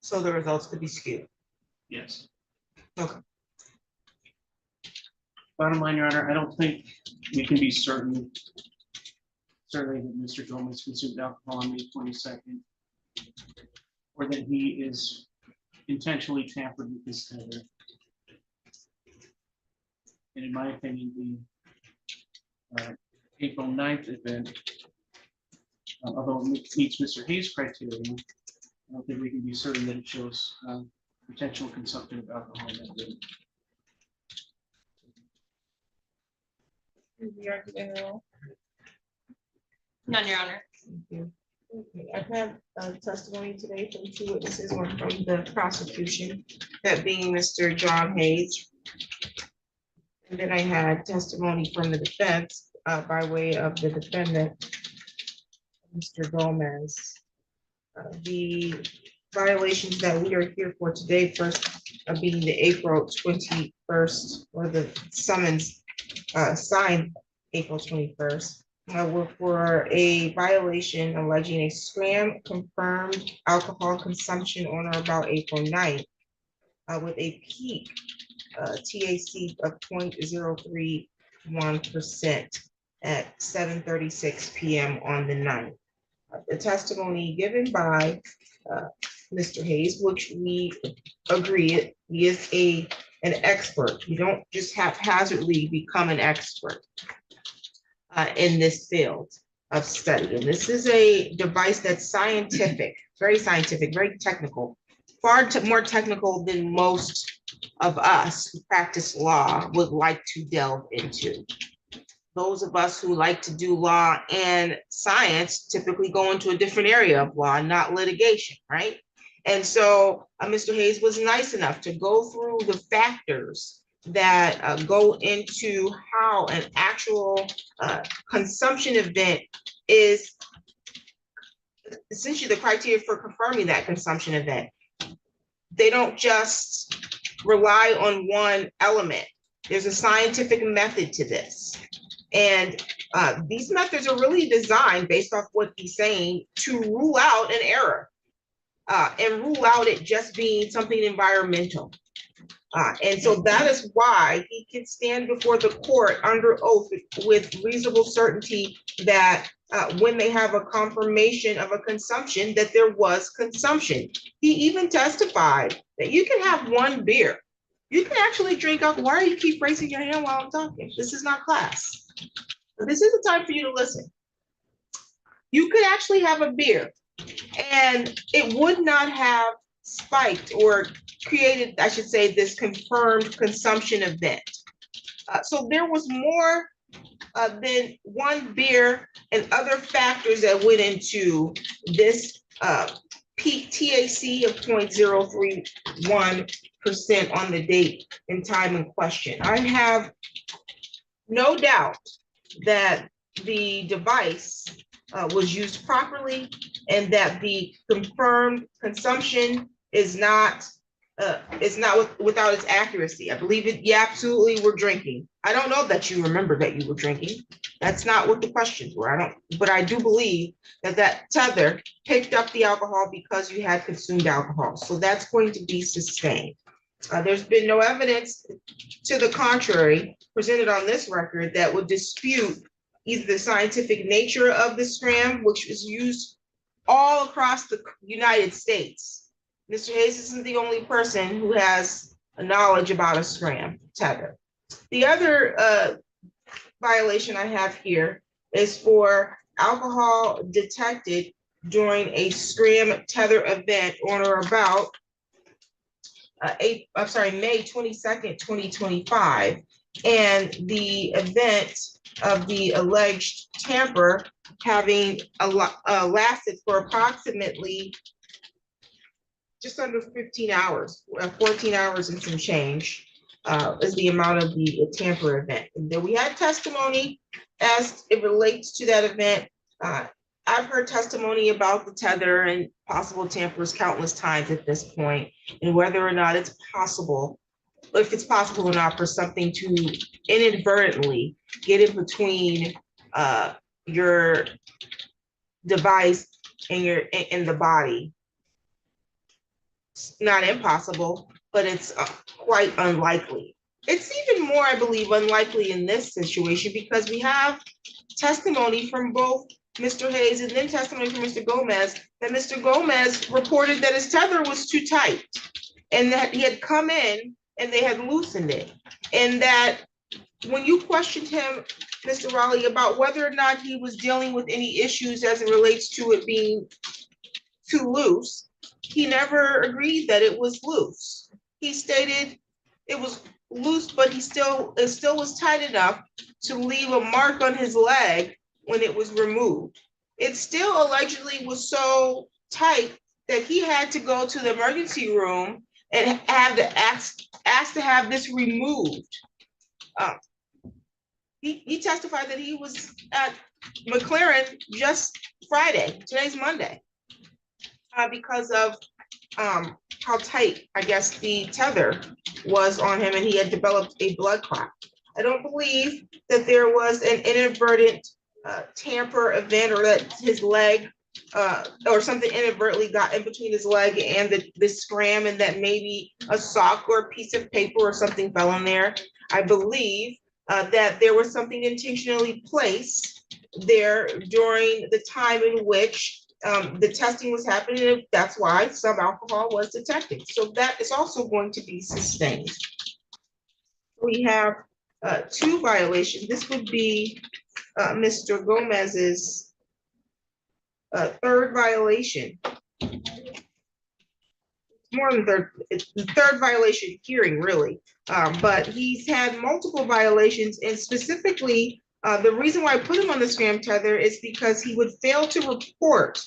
So the results could be skewed. Yes. Okay. Bottom line, Your Honor, I don't think we can be certain, certainly that Mr. Gomez consumed alcohol on May 22nd, or that he is intentionally tampered with this tether. And in my opinion, the April 9th event, although it meets Mr. Hayes' criteria, I don't think we can be certain that it shows potential consumption of alcohol in that day. None, Your Honor. Thank you. Okay, I have testimony today from two witnesses, one from the prosecution, that being Mr. John Hayes. And then I had testimony from the defense by way of the defendant, Mr. Gomez. The violations that we are here for today, first being the April 21st, or the summons signed April 21st, were for a violation alleging a scram confirmed alcohol consumption on or about April 9th, with a peak TAC of 0.031% at 7:36 p.m. on the 9th. The testimony given by Mr. Hayes, which we agree he is an expert. You don't just haphazardly become an expert in this field of study. And this is a device that's scientific, very technical, far more technical than most of us who practice law would like to delve into. Those of us who like to do law and science typically go into a different area of law, not litigation, right? And so Mr. Hayes was nice enough to go through the factors that go into how an actual consumption event is essentially the criteria for confirming that consumption event. They don't just rely on one element. There's a scientific method to this. And these methods are really designed based off what he's saying to rule out an error and rule out it just being something environmental. And so that is why he can stand before the court under oath with reasonable certainty that when they have a confirmation of a consumption, that there was consumption. He even testified that you can have one beer. You can actually drink alcohol. Why do you keep raising your hand while I'm talking? This is not class. This is the time for you to listen. You could actually have a beer and it would not have spiked or created, I should say, this confirmed consumption event. So there was more than one beer and other factors that went into this peak TAC of 0.031% on the date and time in question. I have no doubt that the device was used properly and that the confirmed consumption is not without its accuracy. I believe it. You absolutely were drinking. I don't know that you remember that you were drinking. That's not what the questions were. But I do believe that tether picked up the alcohol because you had consumed alcohol. So that's going to be sustained. There's been no evidence to the contrary presented on this record that would dispute either the scientific nature of the scram, which is used all across the United States Mr. Hayes isn't the only person who has a knowledge about a scram tether. The other violation I have here is for alcohol detected during a scram tether event on or about May 22nd, 2025. And the event of the alleged tamper having lasted for approximately just under 15 hours, 14 hours and some change is the amount of the tamper event. And then we had testimony as it relates to that event. I've heard testimony about the tether and possible tampers countless times at this point, and whether or not it's possible, if it's possible or not for something to inadvertently get in between your device and the body. It's not impossible, but it's quite unlikely. It's even more, I believe, unlikely in this situation because we have testimony from both Mr. Hayes and then testimony from Mr. Gomez that Mr. Gomez reported that his tether was too tight and that he had come in and they had loosened it. And that when you questioned him, Mr. Raleigh, about whether or not he was dealing with any issues as it relates to it being too loose, he never agreed that it was loose. He stated it was loose, but it still was tight enough to leave a mark on his leg when it was removed. It still allegedly was so tight that he had to go to the emergency room and have to ask to have this removed. He testified that he was at McLaren just Friday. Today's Monday. Because of how tight, I guess, the tether was on him, and he had developed a blood clot. I don't believe that there was an inadvertent tamper event, or that his leg or something inadvertently got in between his leg and the scram, and that maybe a sock or a piece of paper or something fell in there. I believe that there was something intentionally placed there during the time in which the testing was happening, and that's why some alcohol was detected. So that is also going to be sustained. We have two violations. This would be Mr. Gomez's third violation. More than third, it's the third violation hearing, really. But he's had multiple violations, and specifically, the reason why I put him on the scram tether is because he would fail to report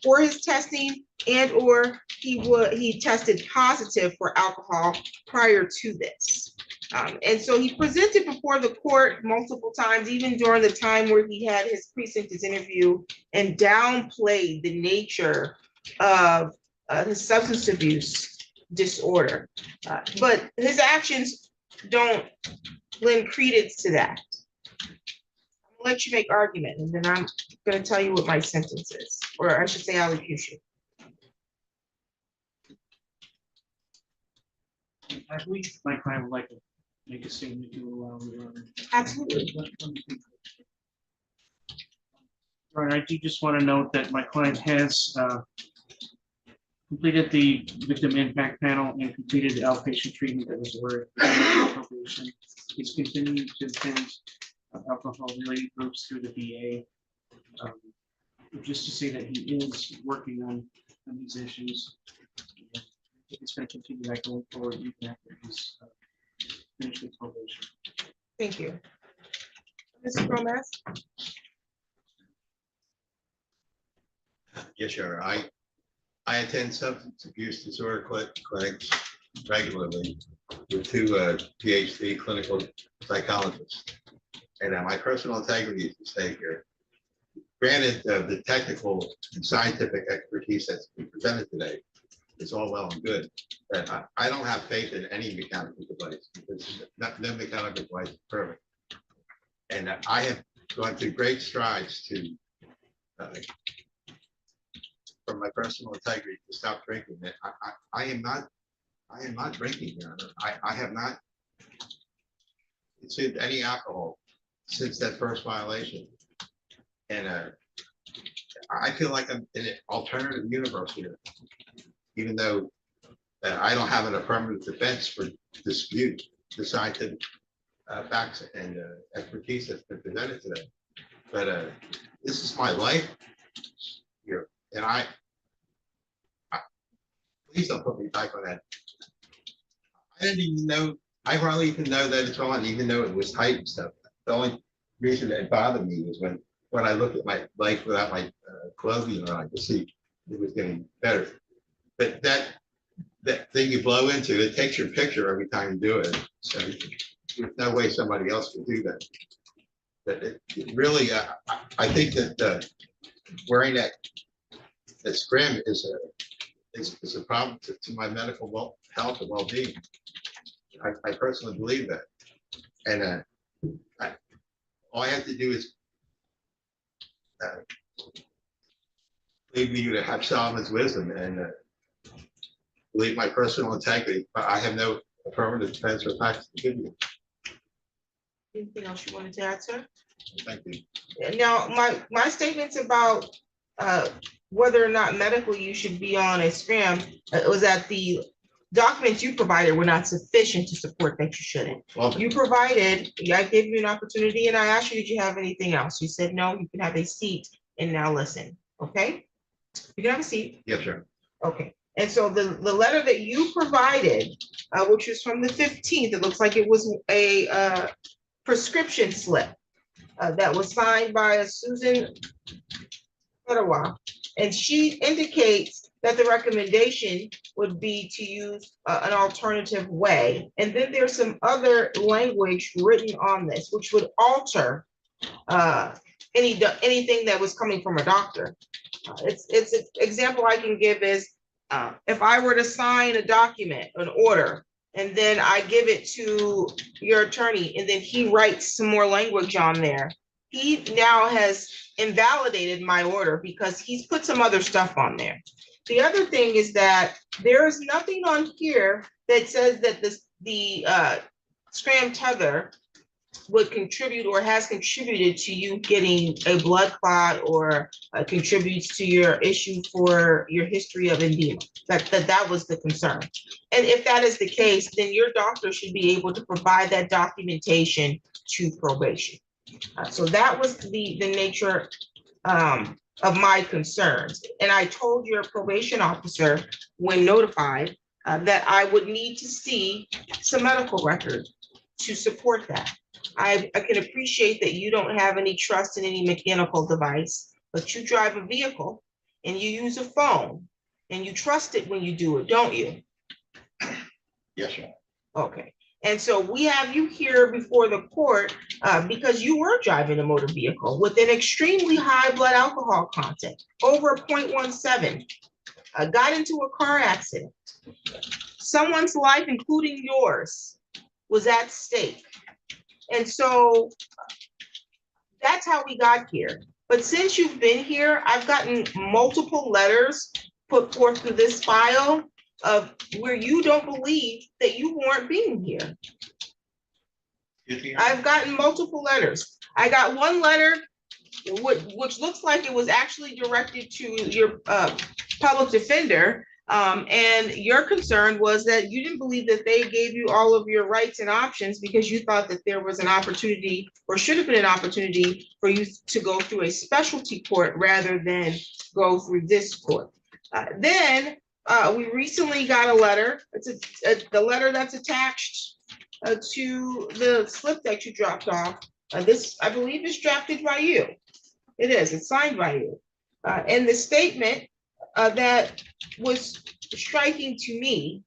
for his testing, and or he tested positive for alcohol prior to this. And so he presented before the court multiple times, even during the time where he had his precinct interview, and downplayed the nature of his substance abuse disorder. But his actions don't lend credence to that. I'll let you make argument, and then I'm going to tell you what my sentence is, or I should say allocution. I believe my client would like to make a statement to allow me to. Absolutely. Right, I do just want to note that my client has completed the victim impact panel and completed the outpatient treatment that was ordered. Probation. He's continuing to attend alcohol-related groups through the VA. Just to say that he is working on these issues. It's going to continue that going forward even after he's finished with probation. Thank you. Mr. Gomez? Yes, Your Honor. I attend substance abuse disorder clinics regularly with two PhD clinical psychologists. And my personal integrity is at stake here. Granted, the technical and scientific expertise that's been presented today is all well and good, but I don't have faith in any mechanical device, because no mechanical device is perfect. And I have gone through great strides to, from my personal integrity, to stop drinking. I am not drinking, Your Honor. I have not consumed any alcohol since that first violation. And I feel like I'm in an alternative universe here. even though I don't have an affirmative defense for dispute the scientific facts and expertise that's been presented today. But this is my life here, and I please don't put me back on that. I didn't even know, I hardly even know that it's on, even though it was tight and stuff. The only reason that it bothered me was when I looked at my life without my clothing on, I could see it was getting better. But that thing you blow into, it takes your picture every time you do it. So there's no way somebody else could do that. But it really, I think that wearing that scrim is a problem to my medical health and well-being. I personally believe that. And all I have to do is leave you to have Solomon's wisdom and believe my personal integrity. But I have no affirmative defense or facts to give you. Anything else you wanted to add, sir? Thank you. Now, my statements about whether or not medically you should be on a scrim was that the documents you provided were not sufficient to support that you shouldn't. Well, You provided, I gave you an opportunity and I asked you, did you have anything else? You said, no, you can have a seat and now listen, okay? You can have a seat, yes, sir. okay. And so the letter that you provided, which was from the 15th, it looks like it was a prescription slip that was signed by a Susan Ottawa. And she indicates that the recommendation would be to use an alternative way. And then there's some other language written on this, which would alter anything that was coming from a doctor. It's an example I can give is if I were to sign a document, an order, and then I give it to your attorney, and then he writes some more language on there, he now has invalidated my order because he's put some other stuff on there. The other thing is that there is nothing on here that says that the scram tether would contribute or has contributed to you getting a blood clot or contributes to your issue for your history of edema. That was the concern. And if that is the case, then your doctor should be able to provide that documentation to probation. So that was the nature of my concerns. And I told your probation officer when notified that I would need to see some medical record to support that. I can appreciate that you don't have any trust in any mechanical device, but you drive a vehicle and you use a phone and you trust it when you do it, don't you? Yes, sir. Okay. And so we have you here before the court because you were driving a motor vehicle with an extremely high blood alcohol content, over 0.17, got into a car accident. Someone's life, including yours, was at stake. And so that's how we got here. But since you've been here, I've gotten multiple letters put forth through this file of where you don't believe that you weren't being here. I've gotten multiple letters. I got one letter which looks like it was actually directed to your public defender. And your concern was that you didn't believe that they gave you all of your rights and options because you thought that there was an opportunity or should have been an opportunity for you to go through a specialty court rather than go through this court. Then we recently got a letter. It's the letter that's attached to the slip that you dropped off. This, I believe, is drafted by you. It is. It's signed by you. And the statement that was striking to me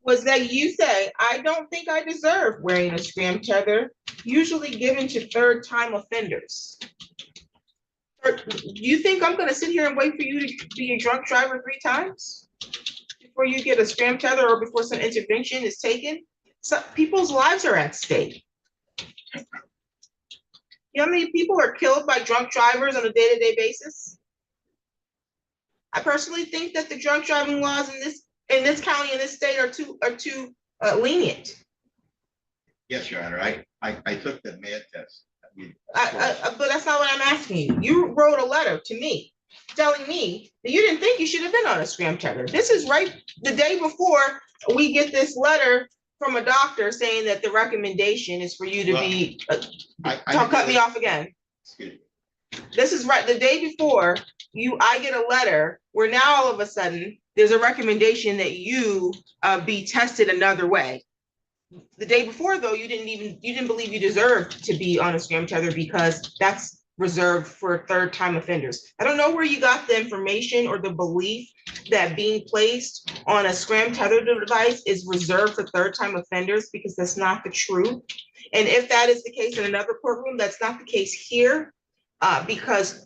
was that you say, I don't think I deserve wearing a scram tether, usually given to third-time offenders. Do you think I'm going to sit here and wait for you to be a drunk driver 3 times before you get a scram tether or before some intervention is taken? So people's lives are at stake. You know how many people are killed by drunk drivers on a day-to-day basis? I personally think that the drunk driving laws in this county, in this state, are too lenient. Yes, Your Honor. I took the MAD test. But that's not what I'm asking you. You wrote a letter to me telling me that you didn't think you should have been on a scram tether. This is right the day before we get this letter from a doctor saying that the recommendation is for you to be, don't cut me off again. Excuse me. This is right the day before I get a letter where now all of a sudden there's a recommendation that you be tested another way. The day before, though, you didn't believe you deserved to be on a scram tether because that's reserved for third-time offenders. I don't know where you got the information or the belief that being placed on a scram tether device is reserved for third-time offenders, because that's not the truth. And if that is the case in another courtroom, that's not the case here, because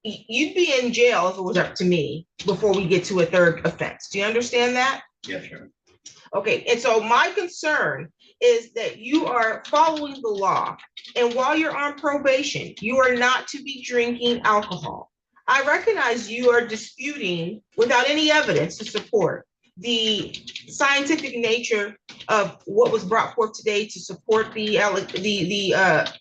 you'd be in jail if it was up to me before we get to a third offense. Do you understand that? Yes, sir. Okay, and so my concern is that you are following the law, and while you're on probation, you are not to be drinking alcohol. I recognize you are disputing without any evidence to support the scientific nature of what was brought forth today to support the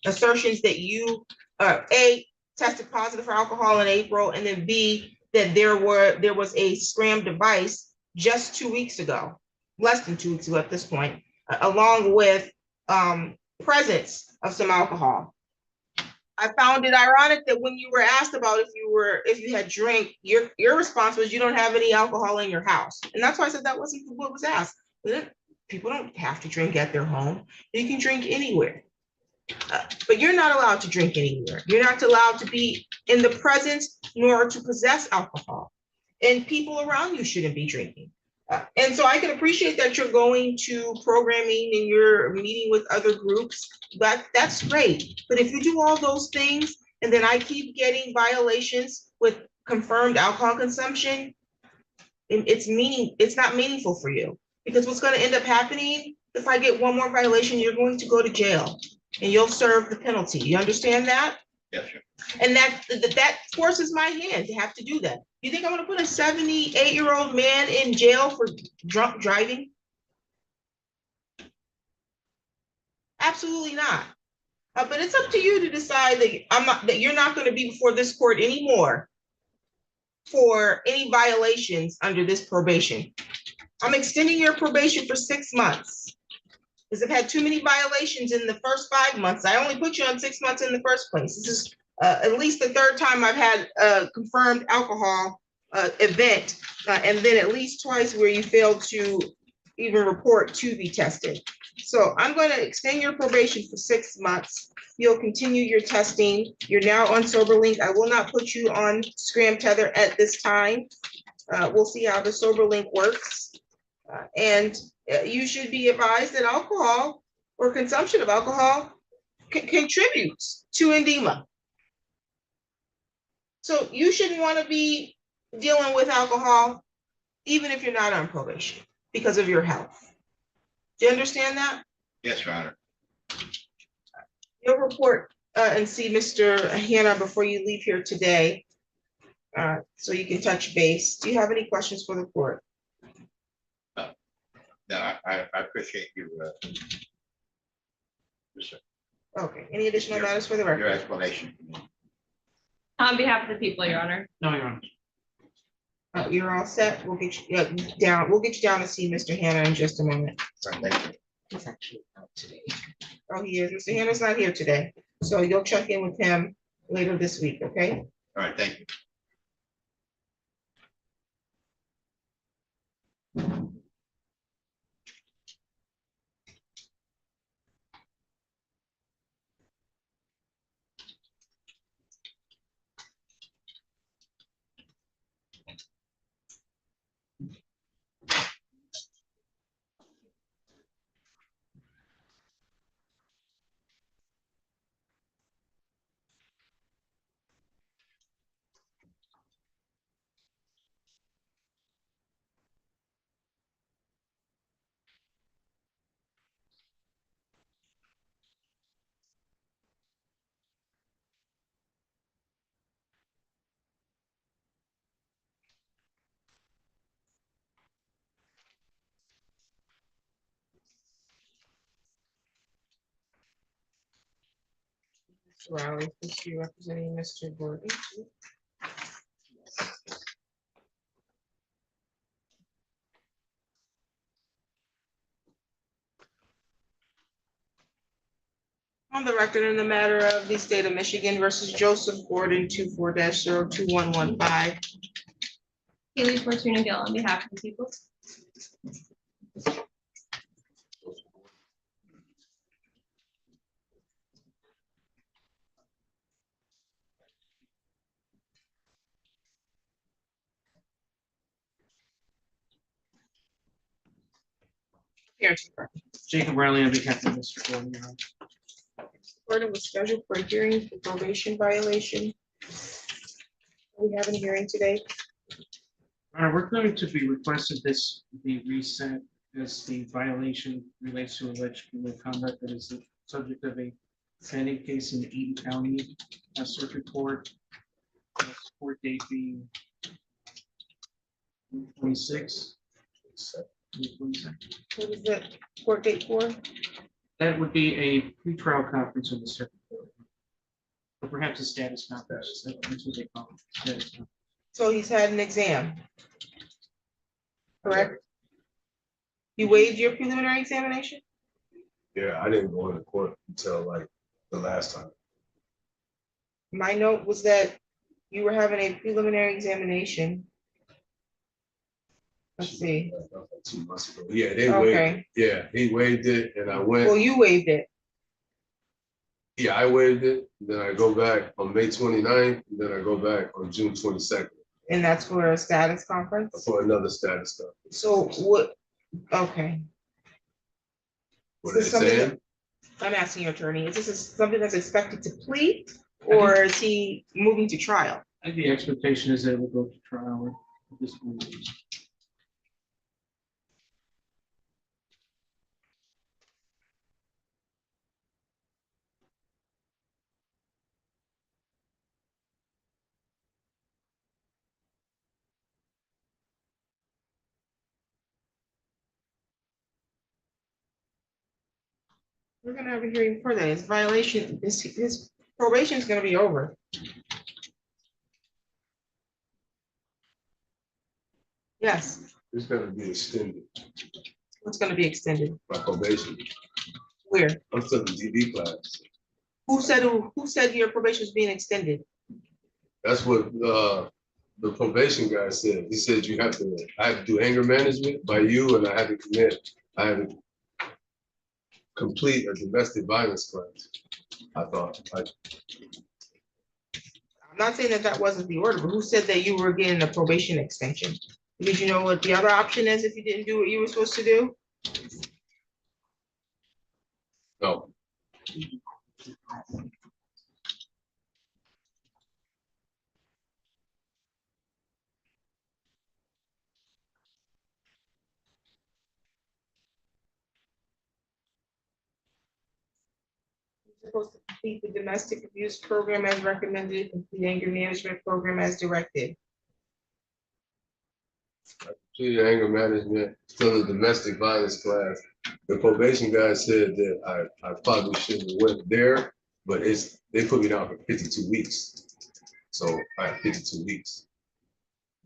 assertions that you A, tested positive for alcohol in April, and then B, that there was a scram device just 2 weeks ago. Less than 2 weeks ago at this point, along with presence of some alcohol. I found it ironic that when you were asked about if you had drank, your response was you don't have any alcohol in your house. And that's why I said that wasn't what was asked. People don't have to drink at their home. You can drink anywhere. But you're not allowed to drink anywhere. You're not allowed to be in the presence nor to possess alcohol. And people around you shouldn't be drinking. And so I can appreciate that you're going to programming and you're meeting with other groups, but that's great. But if you do all those things and then I keep getting violations with confirmed alcohol consumption, it's not meaningful for you, because what's going to end up happening, if I get one more violation, you're going to go to jail and you'll serve the penalty. You understand that? Yes, sir. And that forces my hand to have to do that. You think I'm gonna put a 78-year-old man in jail for drunk driving? Absolutely not. But it's up to you to decide that you're not gonna be before this court anymore for any violations under this probation. I'm extending your probation for 6 months. Because I've had too many violations in the first 5 months. I only put you on 6 months in the first place. This is at least the third time I've had a confirmed alcohol event, and then at least twice where you failed to even report to be tested. So I'm going to extend your probation for 6 months. You'll continue your testing. You're now on SoberLink. I will not put you on Scram Tether at this time. We'll see how the SoberLink works. And you should be advised that alcohol or consumption of alcohol contributes to edema. So you shouldn't want to be dealing with alcohol, even if you're not on probation, because of your health. Do you understand that? Yes, Your Honor. You'll report and see Mr. Hanna before you leave here today, so you can touch base. Do you have any questions for the court? No, I appreciate you. Yes, sir. Okay, any additional matters for the Your record? explanation. On behalf of the people, Your Honor. No, Your Honor. You're all set. We'll get you down. We'll get you down to see Mr. Hanna in just a moment. Right, thank you. He's actually out today. Oh, he is. Mr. Hanna's not here today, so you'll check in with him later this week, okay? All right, thank you. Mr. Riley, is you representing Mr. Gordon? On the record in the matter of the state of Michigan versus Joseph Gordon 24-02115. Haley Fortuna Gill on behalf of the people. Jacob Riley on behalf of Mr. Gordon. Your Honor. Gordon was scheduled for a hearing for probation violation. We have a hearing today. We're going to be requested this be reset as the violation relates to alleged criminal conduct that is the subject of a pending case in Eaton County Circuit Court. Court date being 26. What is the court date for? That would be a pretrial conference in the circuit court. Or perhaps a status conference. That's what they call it. Status conference. So he's had an exam. Correct? You waived your preliminary examination? Yeah, I didn't go into court until like the last time. My note was that you were having a preliminary examination. Let's see. Like 2 months ago. Yeah, they waived, Okay, yeah, he waived it and I well, went, you waived it. yeah, I waived it. Then I go back on May 29th, then I go back on June 22nd And that's for a status conference? for another status stuff. So what, okay. What Is are this they something saying? that- I'm asking your attorney, is this something that's expected to plead? Or is he moving to trial? I think the expectation is that it will go to trial at this point. We're gonna have a hearing for that. His violation, his probation is gonna be over. Yes, It's gonna be extended, it's gonna be extended. my probation. Where? I'm still in DB class. Who said your probation is being extended? That's what the probation guy said. He said I have to do anger management by you and I had to complete a domestic violence class. I'm not saying that that wasn't the order, but who said that you were getting a probation extension? Did you know what the other option is if you didn't do what you were supposed to do? No, You're supposed to complete the domestic abuse program as recommended, complete anger management program as directed. completed anger management, still a domestic violence class. The probation guy said that I probably shouldn't have went there, but they put me down for 52 weeks. So I have 52 weeks.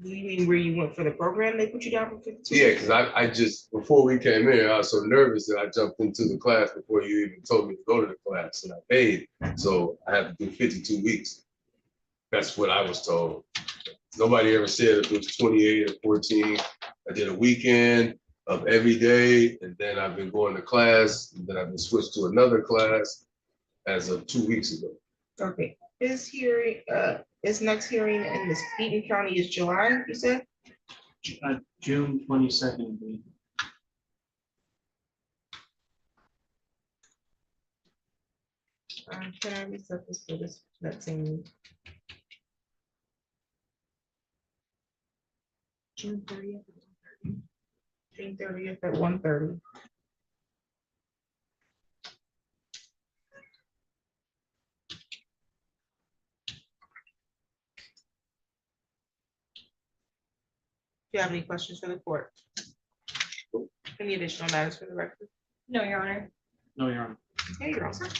You mean where you went for the program, they put you down for 52? Yeah, because I just, before we came in, I was so nervous that I jumped into the class before you even told me to go to the class and I paid. So I had to do 52 weeks. That's what I was told. Nobody ever said if it was 28 or 14. I did a weekend of every day, and then I've been going to class, and then I've been switched to another class as of 2 weeks ago. Okay, his hearing, his next hearing in this Eaton County is July, you said? June 22nd. Can I reset this for this, that same? June 30th. June 30th at 1:30. Do you have any questions for the court? Any additional matters for the record? No, Your Honor. No, Your Honor. Okay, you're all set.